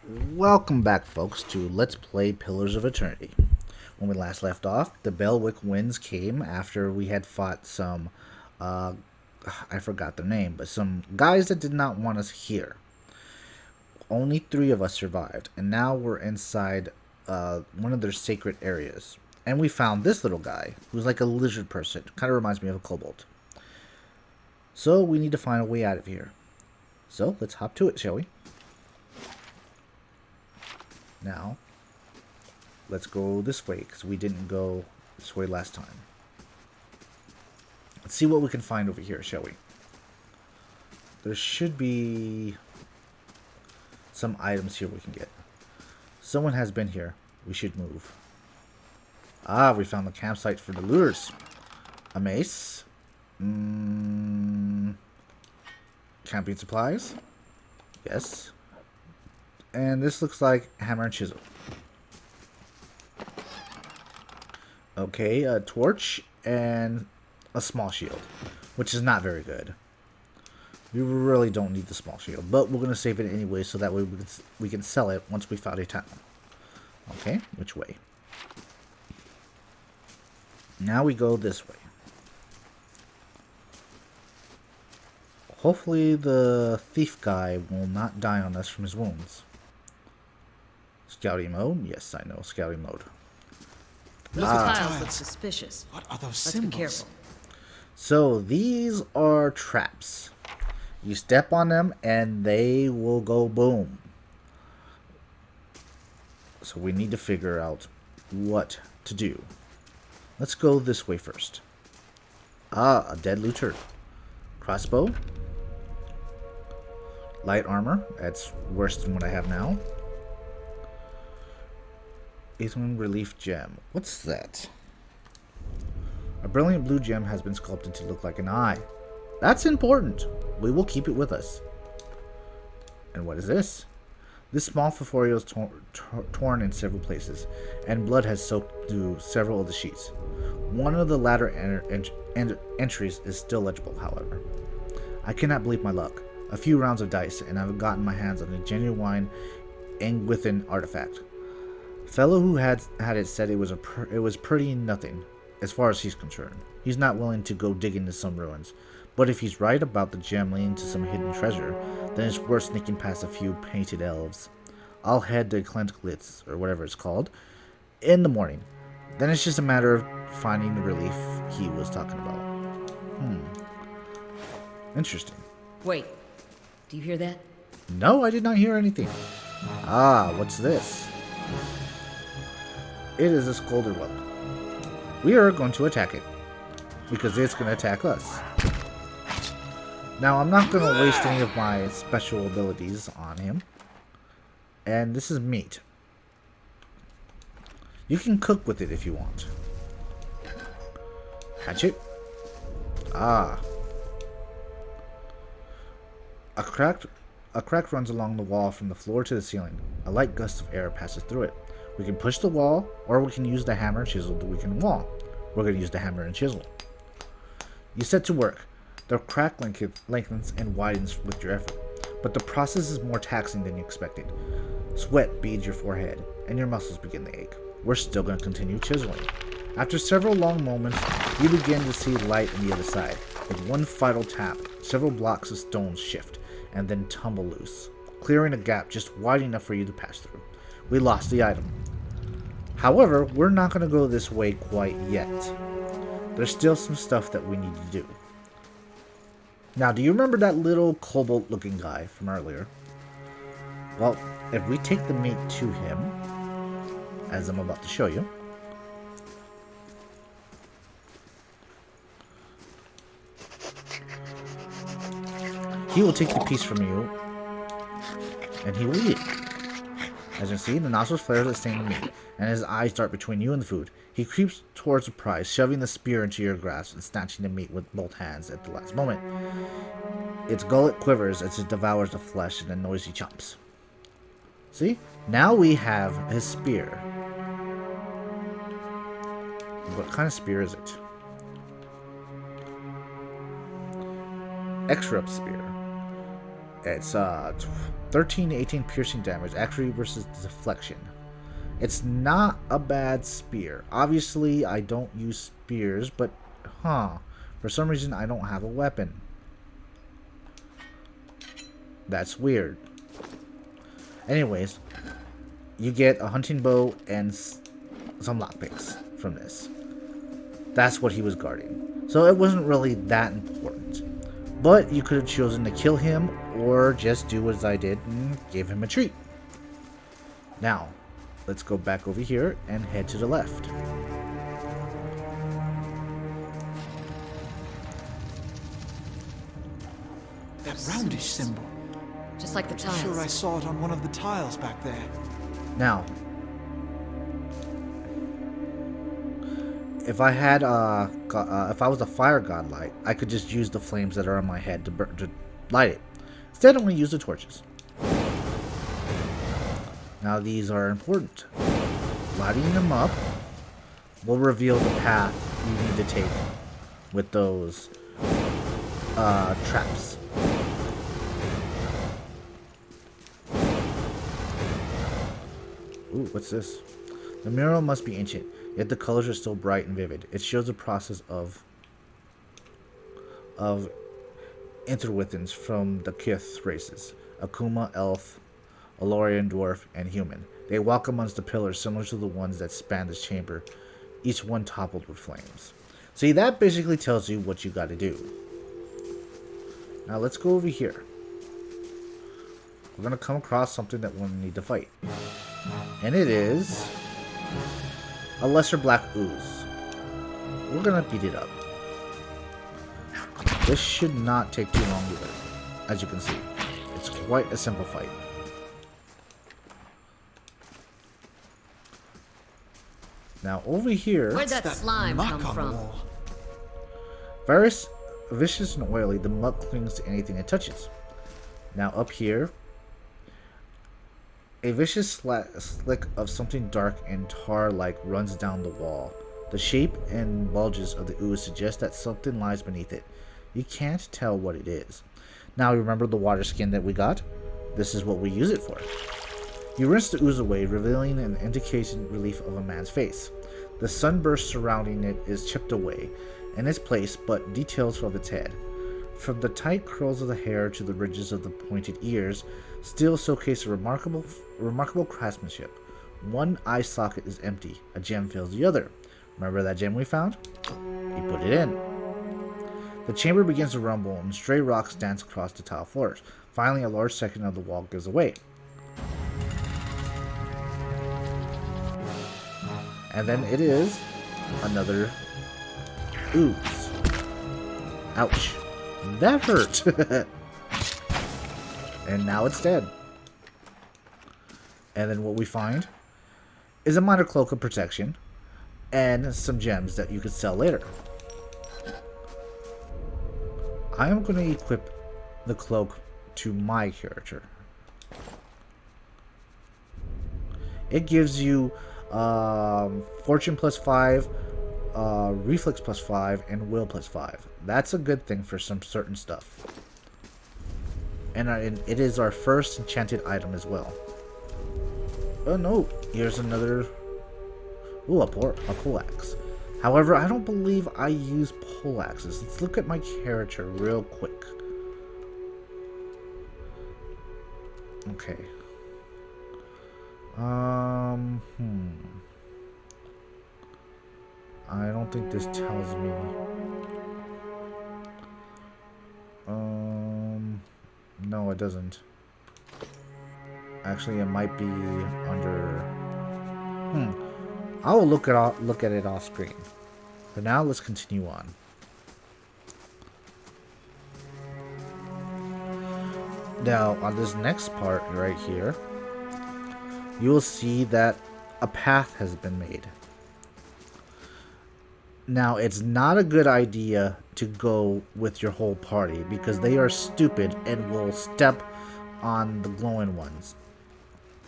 Welcome back, folks, to Let's Play Pillars of Eternity. When we last left off, the Belwick winds came after we had fought some, uh, I forgot their name, but some guys that did not want us here. Only 3 of us survived, and now we're inside one of their sacred areas. And we found this little guy, who's like a lizard person. Kind of reminds me of a kobold. So we need to find a way out of here. So let's hop to it, shall we? Now, let's go this way, because we didn't go this way last time. Let's see what we can find over here, shall we? There should be some items here we can get. Someone has been here. We should move. Ah, we found the campsite for the looters. A mace. Camping supplies. Yes. And this looks like hammer and chisel. Okay, a torch and a small shield, which is not very good. We really don't need the small shield, but we're going to save it anyway so that way we can sell it once we found a town. Okay, which way? Now we go this way. Hopefully the thief guy will not die on us from his wounds. Scouting mode? Yes, I know, scouting mode. Those tiles look suspicious. What are those Let's symbols? be careful. So these are traps. You step on them and they will go boom. So we need to figure out what to do. Let's go this way first. Ah, a dead looter. Crossbow. Light armor. That's worse than what I have now. Aetherine Relief Gem. What's that? A brilliant blue gem has been sculpted to look like an eye. That's important. We will keep it with us. And what is this? This small Foforial is torn in several places, and blood has soaked through several of the sheets. One of the latter entries is still legible, however. I cannot believe my luck. A few rounds of dice, and I've gotten my hands on a genuine Engwithan artifact. Fellow who had it said it was pretty nothing, as far as he's concerned. He's not willing to go dig into some ruins, but if he's right about the gem leading to some hidden treasure, then it's worth sneaking past a few painted elves. I'll head to Glitz, or whatever it's called, in the morning. Then it's just a matter of finding the relief he was talking about. Interesting. Wait, do you hear that? No, I did not hear anything. Ah, what's this? It is a scolder whelp. We are going to attack it, because it's going to attack us. Now, I'm not going to waste any of my special abilities on him. And this is meat. You can cook with it if you want. Hatchet. Ah. A crack runs along the wall from the floor to the ceiling. A light gust of air passes through it. We can push the wall, or we can use the hammer and chisel to weaken the wall. We're going to use the hammer and chisel. You set to work. The crack lengthens and widens with your effort, but the process is more taxing than you expected. Sweat beads your forehead, and your muscles begin to ache. We're still going to continue chiseling. After several long moments, you begin to see light on the other side. With one final tap, several blocks of stone shift, and then tumble loose, clearing a gap just wide enough for you to pass through. We lost the item. However, we're not going to go this way quite yet. There's still some stuff that we need to do. Now, do you remember that little kobold-looking guy from earlier? Well, if we take the meat to him, as I'm about to show you, he will take the piece from you, and he will eat it. As you can see, the nostrils flare to stain the meat, and his eyes dart between you and the food. He creeps towards the prize, shoving the spear into your grasp and snatching the meat with both hands at the last moment. Its gullet quivers as it devours the flesh in the noisy chomps. See? Now we have his spear. What kind of spear is it? Extra spear. It's 13 to 18 piercing damage, accuracy versus deflection. It's not a bad spear. Obviously, I don't use spears, but for some reason I don't have a weapon. That's weird. Anyways, you get a hunting bow and some lockpicks from this. That's what he was guarding. So it wasn't really that important. But you could have chosen to kill him or just do as I did and give him a treat. Now, let's go back over here and head to the left. That roundish symbol. Just like the tiles. Sure, I saw it on one of the tiles back there. Now, if I had if I was a fire godlike, I could just use the flames that are on my head to light it. Instead, I'm going to use the torches. Now, these are important. Lighting them up will reveal the path you need to take with those traps. Ooh, what's this? The mural must be ancient, yet the colors are still bright and vivid. It shows the process of interwithens from the Kith races: Akuma, Elf, Alorian, Dwarf, and Human. They walk amongst the pillars similar to the ones that span this chamber, each one toppled with flames. See, that basically tells you what you got to do. Now let's go over here. We're going to come across something that we'll need to fight. And it is a lesser black ooze. We're going to beat it up. This should not take too long either. As you can see, it's quite a simple fight. Now over here, where'd that slime come from? Virus, vicious and oily, the muck clings to anything it touches. Now up here, a vicious slick of something dark and tar-like runs down the wall. The shape and bulges of the ooze suggest that something lies beneath it. You can't tell what it is. Now remember the water skin that we got? This is what we use it for. You rinse the ooze away, revealing an indication relief of a man's face. The sunburst surrounding it is chipped away in its place, but details of its head, from the tight curls of the hair to the ridges of the pointed ears, still showcase a remarkable craftsmanship. One eye socket is empty. A gem fills the other. Remember that gem we found? He put it in. The chamber begins to rumble, and stray rocks dance across the tile floors. Finally, a large section of the wall gives away. And then it is another ooze. Ouch. That hurt. And now it's dead. And then what we find is a minor cloak of protection and some gems that you could sell later. I am going to equip the cloak to my character. It gives you fortune +5, reflex +5, and will +5. That's a good thing for some certain stuff. And it is our first enchanted item as well. Oh no, here's another. Ooh, a poleaxe. However, I don't believe I use poleaxes. Let's look at my character real quick. Okay. I don't think this tells me. No, it doesn't. Actually, it might be under. I will look at it off screen. For now, let's continue on. Now, on this next part right here, you will see that a path has been made. Now, it's not a good idea to go with your whole party because they are stupid and will step on the glowing ones.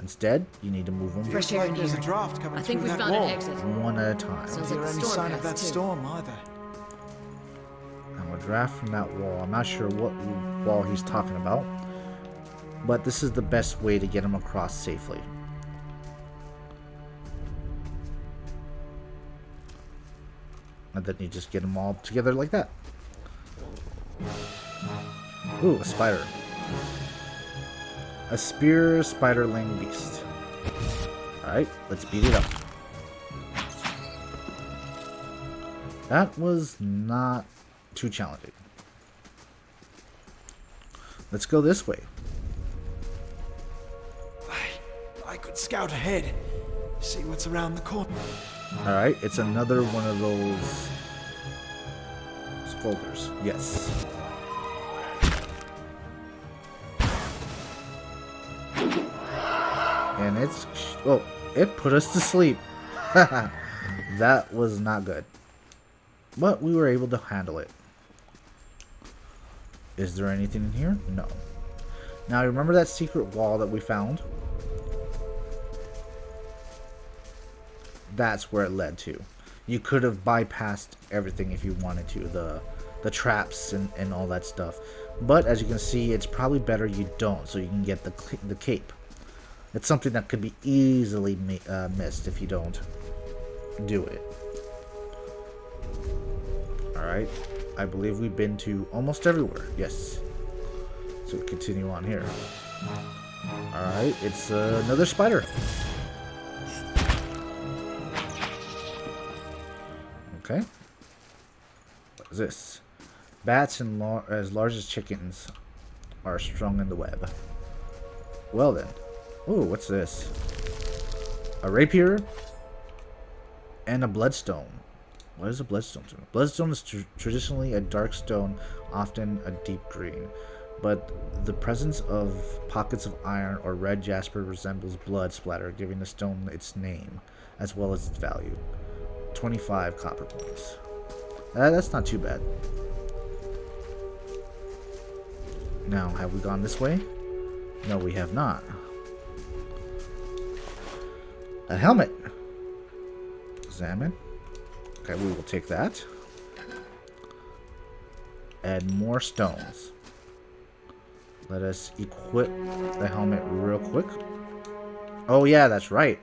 Instead, you need to move them Fresh air in There's here. a draft coming I think through we that found wall. an exit. one at a time. Sounds Don't like hear the any storm sign of that passed, too. storm either. Now, a draft from that wall. I'm not sure what wall he's talking about. but this is the best way to get him across safely. And then you just get them all together like that. Ooh, a spider. A spear spiderling beast. Alright, let's beat it up. That was not too challenging. Let's go this way. I could scout ahead, see what's around the corner. Alright, it's another one of those scolders. Yes. And it's... oh, it put us to sleep. That was not good. But we were able to handle it. Is there anything in here? No. Now, remember that secret wall that we found? That's where it led to. You could have bypassed everything if you wanted to. The traps and all that stuff. But, as you can see, it's probably better you don't. So you can get the cape. It's something that could be easily missed if you don't do it. Alright. I believe we've been to almost everywhere. Yes. So we continue on here. Alright. It's another spider. Okay. What is this? Bats as large as chickens are strung in the web. Well then. Ooh, what's this? A rapier and a bloodstone. What is a bloodstone? Bloodstone is traditionally a dark stone, often a deep green. But the presence of pockets of iron or red jasper resembles blood splatter, giving the stone its name, as well as its value. 25 copper points. That's not too bad. Now, have we gone this way? No, we have not. A helmet. Examine. Okay, we will take that. Add more stones. Let us equip the helmet real quick. Oh yeah, that's right.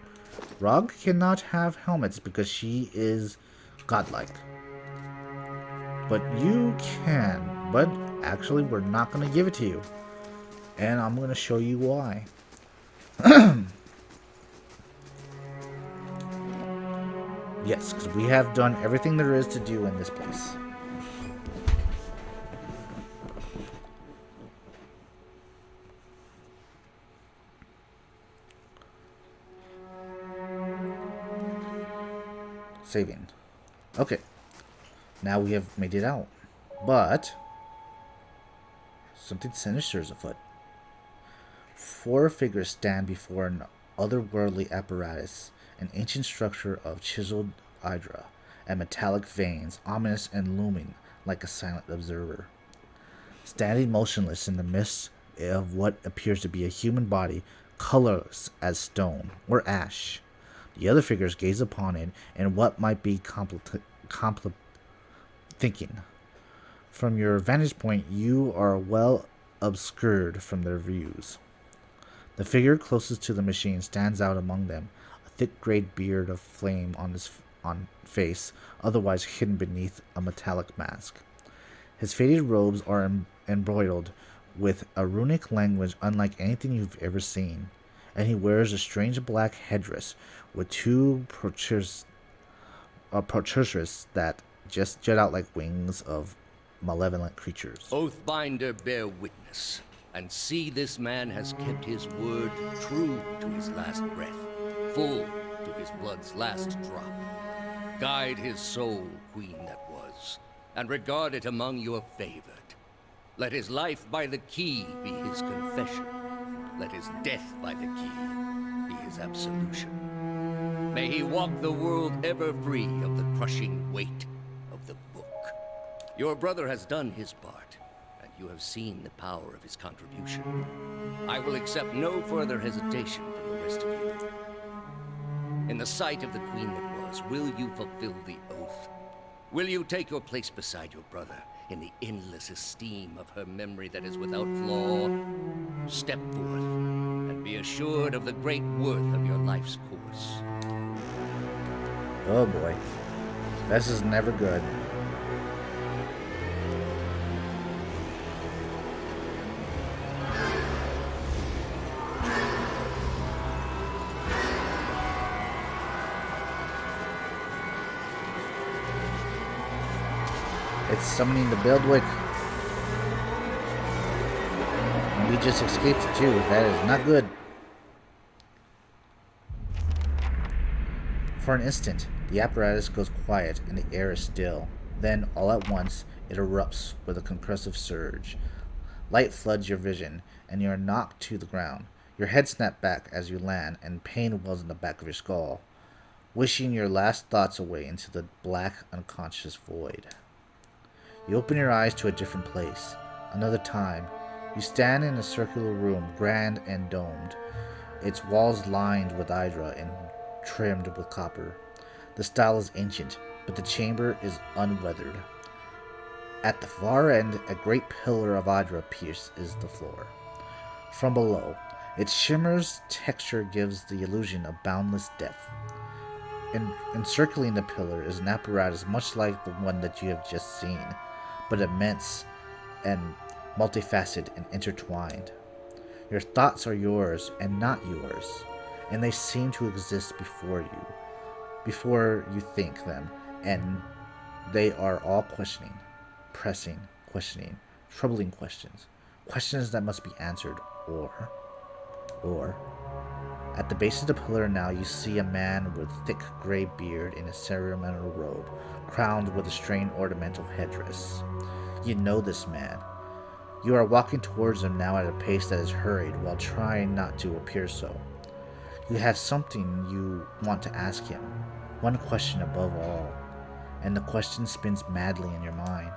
Rog cannot have helmets because she is godlike. But you can. But actually, we're not going to give it to you. And I'm going to show you why. Yes, because we have done everything there is to do in this place. Saving. Okay. Now we have made it out. But something sinister is afoot. 4 figures stand before an otherworldly apparatus, an ancient structure of chiseled hydra and metallic veins, ominous and looming like a silent observer. Standing motionless in the midst of what appears to be a human body, colorless as stone or ash. The other figures gaze upon it in what might be thinking. From your vantage point, you are well obscured from their views. The figure closest to the machine stands out among them, a thick gray beard of flame on his face, otherwise hidden beneath a metallic mask. His faded robes are embroidered with a runic language unlike anything you've ever seen, and he wears a strange black headdress with 2 protrusions that just jut out like wings of malevolent creatures. Oathbinder, bear witness, and see this man has kept his word true to his last breath, full to his blood's last drop. Guide his soul, queen that was, and regard it among your favored. Let his life by the key be his confession. Let his death by the key be his absolution. May he walk the world ever free of the crushing weight of the book. Your brother has done his part, and you have seen the power of his contribution. I will accept no further hesitation from the rest of you. In the sight of the queen that was, will you fulfill the oath? Will you take your place beside your brother in the endless esteem of her memory that is without flaw, step forth and be assured of the great worth of your life's course. Oh boy. This is never good. It's summoning the Buildwick. And we just escaped too. That is not good. For an instant, the apparatus goes quiet and the air is still. Then, all at once, it erupts with a concussive surge. Light floods your vision, and you are knocked to the ground. Your head snaps back as you land, and pain wells in the back of your skull, wishing your last thoughts away into the black, unconscious void. You open your eyes to a different place. Another time. You stand in a circular room, grand and domed, its walls lined with hydra and trimmed with copper. The style is ancient, but the chamber is unweathered. At the far end, a great pillar of hydra pierces the floor. From below, its shimmer's texture gives the illusion of boundless depth. Encircling the pillar is an apparatus much like the one that you have just seen, but immense and multifaceted and intertwined. Your thoughts are yours and not yours, and they seem to exist before you think them, and they are all questioning, pressing, questioning, troubling questions, questions that must be answered, or, at the base of the pillar now you see a man with thick gray beard in a ceremonial robe, crowned with a strange ornamental headdress. You know this man. You are walking towards him now at a pace that is hurried while trying not to appear so. You have something you want to ask him, one question above all, and the question spins madly in your mind.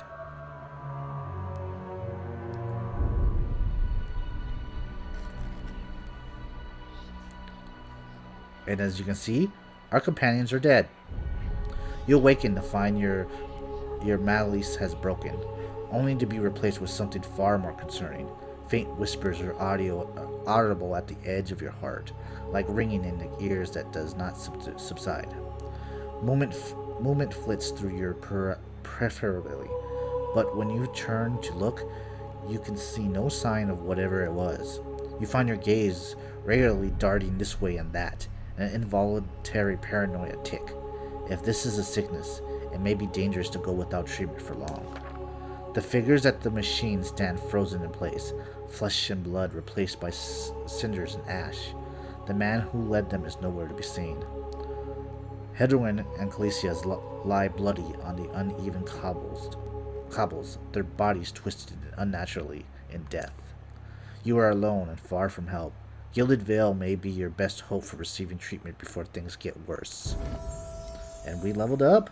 And as you can see, our companions are dead. You awaken to find your malice has broken, only to be replaced with something far more concerning. Faint whispers are audible at the edge of your heart, like ringing in the ears that does not subside. Moment flits through your peripherally, but when you turn to look, you can see no sign of whatever it was. You find your gaze regularly darting this way and that, an involuntary paranoia tick. If this is a sickness, it may be dangerous to go without treatment for long. The figures at the machine stand frozen in place, flesh and blood replaced by cinders and ash. The man who led them is nowhere to be seen. Hedwin and Calicias lie bloody on the uneven cobbles, their bodies twisted unnaturally in death. You are alone and far from help. Gilded Veil may be your best hope for receiving treatment before things get worse. And we leveled up.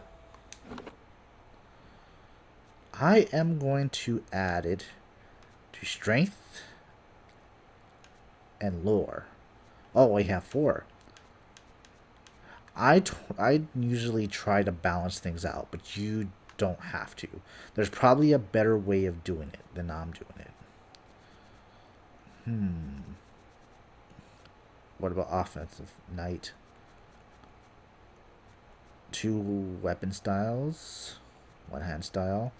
I am going to add it to strength and lore. Oh, we have 4. I usually try to balance things out, but you don't have to. There's probably a better way of doing it than I'm doing it. What about offensive? Knight. 2 weapon styles. 1 hand style.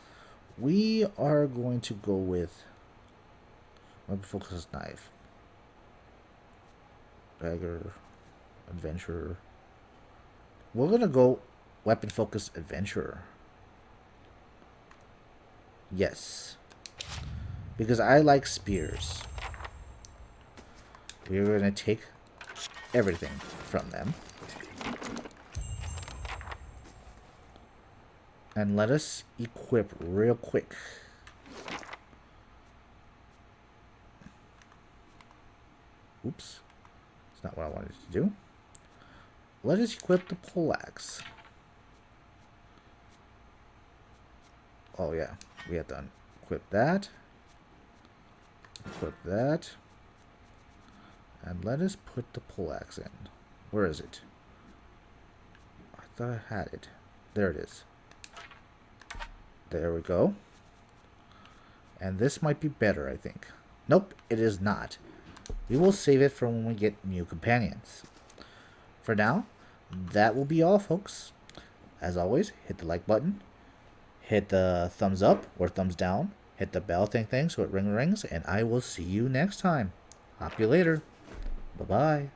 We are going to go with weapon focus knife. Dagger. Adventurer. We're going to go weapon focus adventurer. Yes. Because I like spears. We're going to take everything from them. And let us equip real quick. Oops. That's not what I wanted to do. Let us equip the poleaxe. Oh yeah, we have to equip that. Equip that. And let us put the poleaxe in. Where is it? I thought I had it. There it is. There we go. And this might be better, I think. Nope, it is not. We will save it for when we get new companions. For now, that will be all, folks. As always, hit the like button, hit the thumbs up or thumbs down, hit the bell thing so it rings, and I will see you next time. Hop you later. Bye-bye.